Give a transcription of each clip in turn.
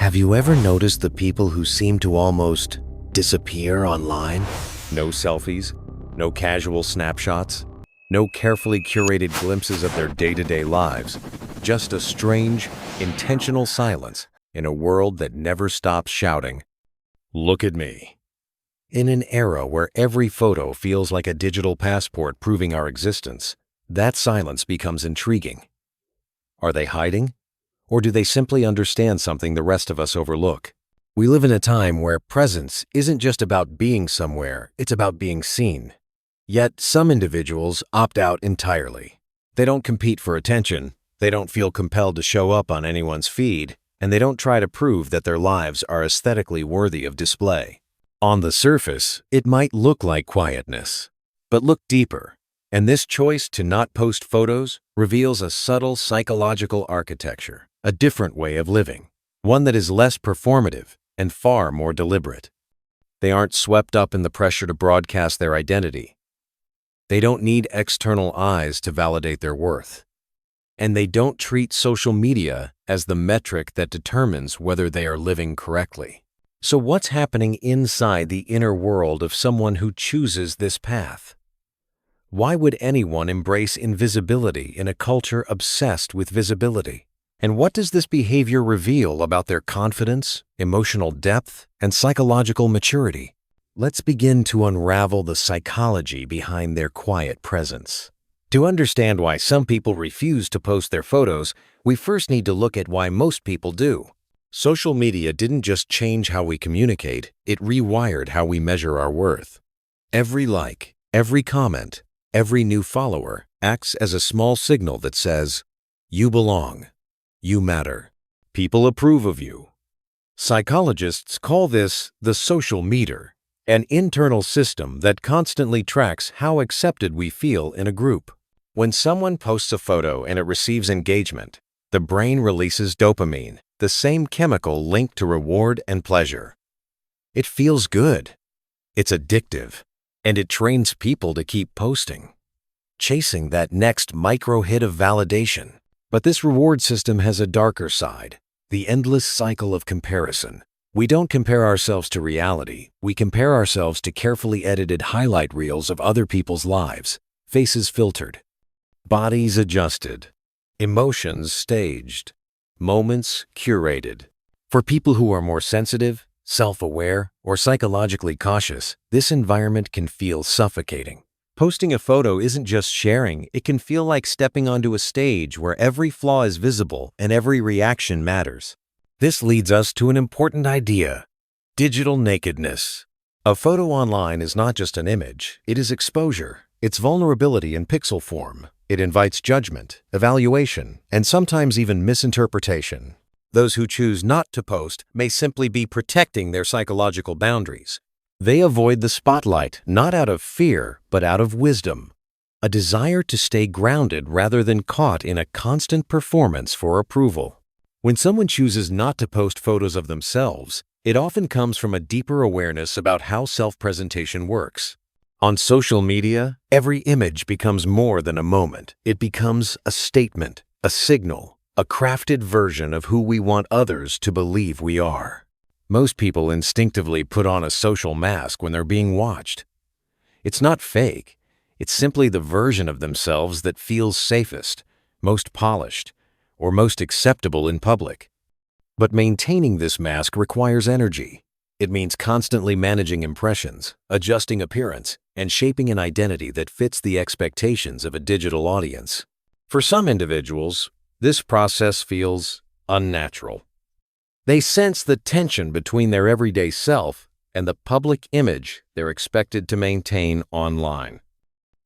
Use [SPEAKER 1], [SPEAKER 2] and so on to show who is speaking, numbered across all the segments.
[SPEAKER 1] Have you ever noticed the people who seem to almost disappear online? No selfies, no casual snapshots, no carefully curated glimpses of their day-to-day lives, just a strange, intentional silence in a world that never stops shouting, "Look at me." In an era where every photo feels like a digital passport proving our existence, that silence becomes intriguing. Are they hiding? Or do they simply understand something the rest of us overlook? We live in a time where presence isn't just about being somewhere, it's about being seen. Yet some individuals opt out entirely. They don't compete for attention, they don't feel compelled to show up on anyone's feed, and they don't try to prove that their lives are aesthetically worthy of display. On the surface, it might look like quietness, but look deeper. And this choice to not post photos reveals a subtle psychological architecture, a different way of living, one that is less performative and far more deliberate. They aren't swept up in the pressure to broadcast their identity. They don't need external eyes to validate their worth. And they don't treat social media as the metric that determines whether they are living correctly. So what's happening inside the inner world of someone who chooses this path? Why would anyone embrace invisibility in a culture obsessed with visibility? And what does this behavior reveal about their confidence, emotional depth, and psychological maturity? Let's begin to unravel the psychology behind their quiet presence. To understand why some people refuse to post their photos, we first need to look at why most people do. Social media didn't just change how we communicate, it rewired how we measure our worth. Every like, every comment, every new follower acts as a small signal that says, "You belong. You matter. People approve of you." Psychologists call this the social meter, an internal system that constantly tracks how accepted we feel in a group. When someone posts a photo and it receives engagement, the brain releases dopamine, the same chemical linked to reward and pleasure. It feels good. It's addictive. And it trains people to keep posting, chasing that next micro hit of validation. But this reward system has a darker side, the endless cycle of comparison. We don't compare ourselves to reality, we compare ourselves to carefully edited highlight reels of other people's lives, faces filtered, bodies adjusted, emotions staged, moments curated. For people who are more sensitive, self-aware, or psychologically cautious, this environment can feel suffocating. Posting a photo isn't just sharing, it can feel like stepping onto a stage where every flaw is visible and every reaction matters. This leads us to an important idea: digital nakedness. A photo online is not just an image, it is exposure. It's vulnerability in pixel form. It invites judgment, evaluation, and sometimes even misinterpretation. Those who choose not to post may simply be protecting their psychological boundaries. They avoid the spotlight not out of fear, but out of wisdom, a desire to stay grounded rather than caught in a constant performance for approval. When someone chooses not to post photos of themselves, it often comes from a deeper awareness about how self-presentation works. On social media, every image becomes more than a moment. It becomes a statement, a signal, a crafted version of who we want others to believe we are. Most people instinctively put on a social mask when they're being watched. It's not fake. It's simply the version of themselves that feels safest, most polished, or most acceptable in public. But maintaining this mask requires energy. It means constantly managing impressions, adjusting appearance, and shaping an identity that fits the expectations of a digital audience. For some individuals, this process feels unnatural. They sense the tension between their everyday self and the public image they're expected to maintain online.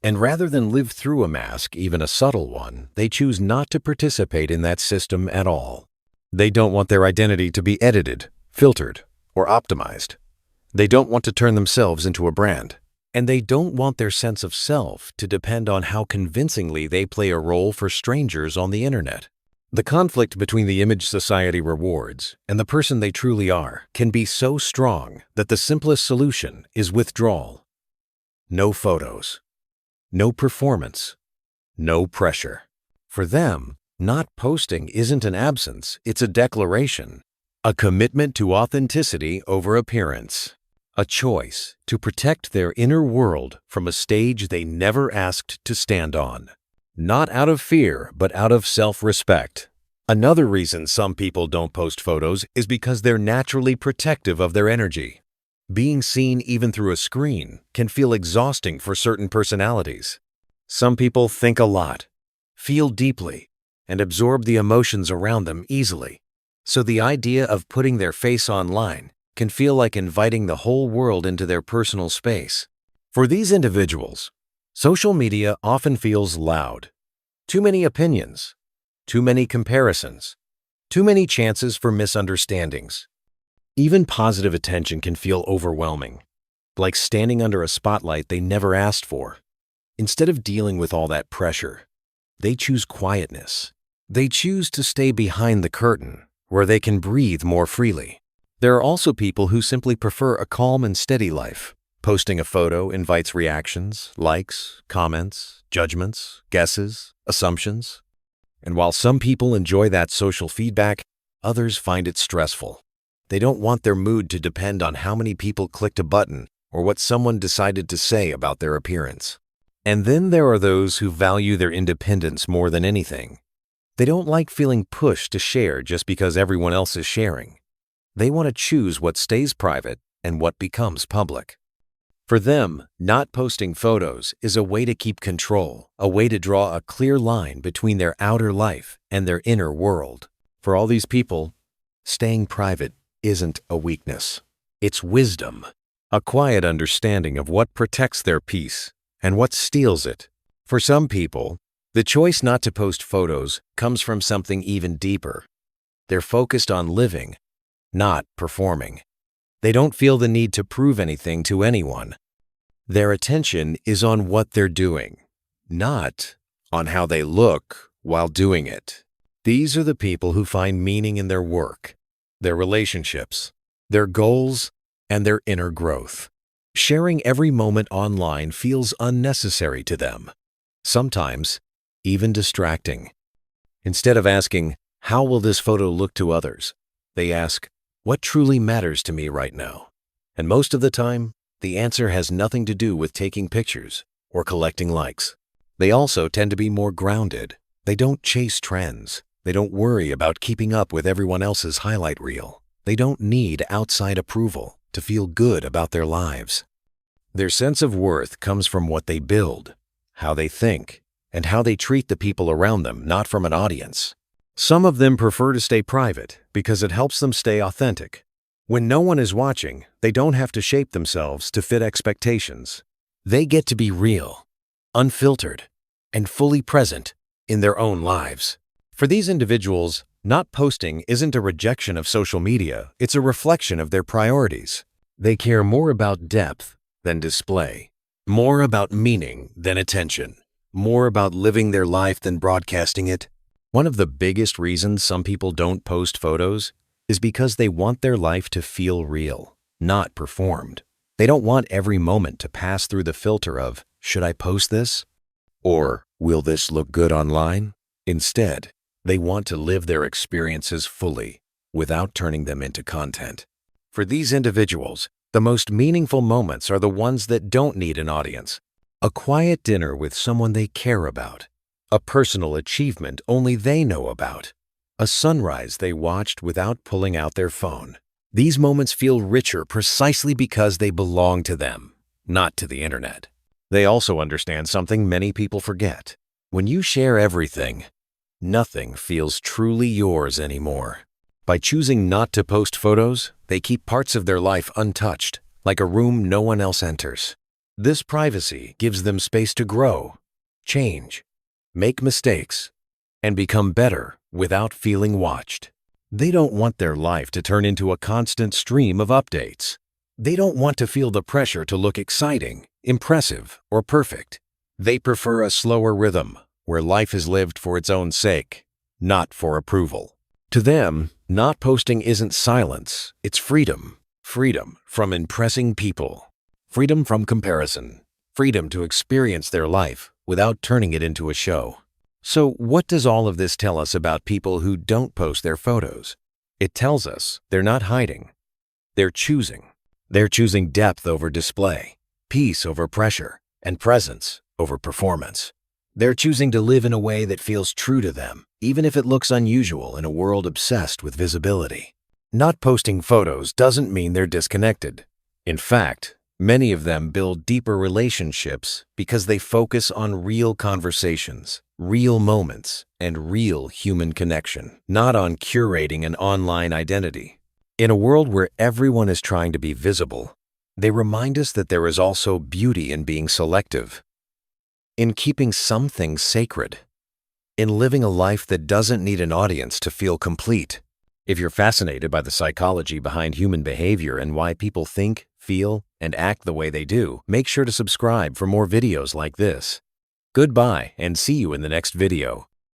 [SPEAKER 1] And rather than live through a mask, even a subtle one, they choose not to participate in that system at all. They don't want their identity to be edited, filtered, or optimized. They don't want to turn themselves into a brand. And they don't want their sense of self to depend on how convincingly they play a role for strangers on the internet. The conflict between the image society rewards and the person they truly are can be so strong that the simplest solution is withdrawal. No photos. No performance. No pressure. For them, not posting isn't an absence, it's a declaration. A commitment to authenticity over appearance. A choice to protect their inner world from a stage they never asked to stand on. Not out of fear, but out of self-respect. Another reason some people don't post photos is because they're naturally protective of their energy. Being seen even through a screen can feel exhausting for certain personalities. Some people think a lot, feel deeply, and absorb the emotions around them easily. So the idea of putting their face online can feel like inviting the whole world into their personal space. For these individuals, social media often feels loud. Too many opinions, too many comparisons, too many chances for misunderstandings. Even positive attention can feel overwhelming, like standing under a spotlight they never asked for. Instead of dealing with all that pressure, they choose quietness. They choose to stay behind the curtain, where they can breathe more freely. There are also people who simply prefer a calm and steady life. Posting a photo invites reactions, likes, comments, judgments, guesses, assumptions. And while some people enjoy that social feedback, others find it stressful. They don't want their mood to depend on how many people clicked a button or what someone decided to say about their appearance. And then there are those who value their independence more than anything. They don't like feeling pushed to share just because everyone else is sharing. They want to choose what stays private and what becomes public. For them, not posting photos is a way to keep control, a way to draw a clear line between their outer life and their inner world. For all these people, staying private isn't a weakness. It's wisdom, a quiet understanding of what protects their peace and what steals it. For some people, the choice not to post photos comes from something even deeper. They're focused on living, not performing. They don't feel the need to prove anything to anyone. Their attention is on what they're doing, not on how they look while doing it. These are the people who find meaning in their work, their relationships, their goals, and their inner growth. Sharing every moment online feels unnecessary to them, sometimes even distracting. Instead of asking, "How will this photo look to others?" they ask, "What truly matters to me right now?" And most of the time, the answer has nothing to do with taking pictures or collecting likes. They also tend to be more grounded. They don't chase trends. They don't worry about keeping up with everyone else's highlight reel. They don't need outside approval to feel good about their lives. Their sense of worth comes from what they build, how they think, and how they treat the people around them, not from an audience. Some of them prefer to stay private because it helps them stay authentic. When no one is watching, they don't have to shape themselves to fit expectations. They get to be real, unfiltered, and fully present in their own lives. For these individuals, not posting isn't a rejection of social media, it's a reflection of their priorities. They care more about depth than display, more about meaning than attention, more about living their life than broadcasting it. One of the biggest reasons some people don't post photos is because they want their life to feel real, not performed. They don't want every moment to pass through the filter of, "Should I post this?" or "Will this look good online?" Instead, they want to live their experiences fully, without turning them into content. For these individuals, the most meaningful moments are the ones that don't need an audience. A quiet dinner with someone they care about. A personal achievement only they know about. A sunrise they watched without pulling out their phone. These moments feel richer precisely because they belong to them, not to the internet. They also understand something many people forget. When you share everything, nothing feels truly yours anymore. By choosing not to post photos, they keep parts of their life untouched, like a room no one else enters. This privacy gives them space to grow, change, make mistakes, and become better without feeling watched. They don't want their life to turn into a constant stream of updates. They don't want to feel the pressure to look exciting, impressive, or perfect. They prefer a slower rhythm, where life is lived for its own sake, not for approval. To them, not posting isn't silence, it's freedom. Freedom from impressing people. Freedom from comparison. Freedom to experience their life without turning it into a show. So what does all of this tell us about people who don't post their photos? It tells us they're not hiding. They're choosing. They're choosing depth over display, peace over pressure, and presence over performance. They're choosing to live in a way that feels true to them, even if it looks unusual in a world obsessed with visibility. Not posting photos doesn't mean they're disconnected. In fact, many of them build deeper relationships because they focus on real conversations, real moments, and real human connection, not on curating an online identity. In a world where everyone is trying to be visible, they remind us that there is also beauty in being selective, in keeping some things sacred, in living a life that doesn't need an audience to feel complete. If you're fascinated by the psychology behind human behavior and why people think, feel, and act the way they do, make sure to subscribe for more videos like this. Goodbye, and see you in the next video.